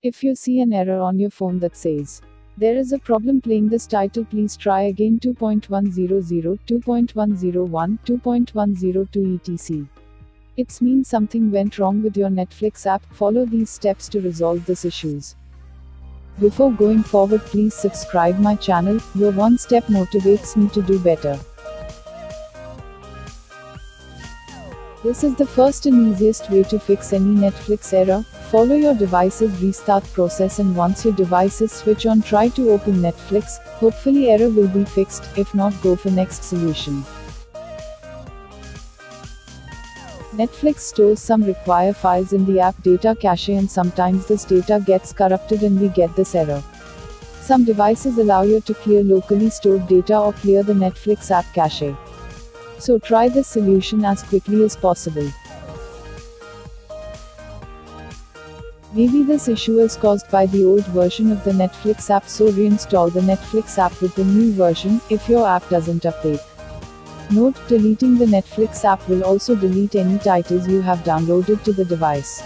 If you see an error on your phone that says, "There is a problem playing this title, please try again 2.100, 2.101, 2.102 etc." It means something went wrong with your Netflix app. Follow these steps to resolve these issues. Before going forward, please subscribe my channel. Your one step motivates me to do better. This is the first and easiest way to fix any Netflix error. Follow your device's restart process, and once your device is switched on, try to open Netflix. Hopefully error will be fixed. If not, go for next solution. Netflix stores some required files in the app data cache, and sometimes this data gets corrupted and we get this error. Some devices allow you to clear locally stored data or clear the Netflix app cache. So try this solution as quickly as possible. Maybe this issue is caused by the old version of the Netflix app, so reinstall the Netflix app with the new version if your app doesn't update. Note: deleting the Netflix app will also delete any titles you have downloaded to the device.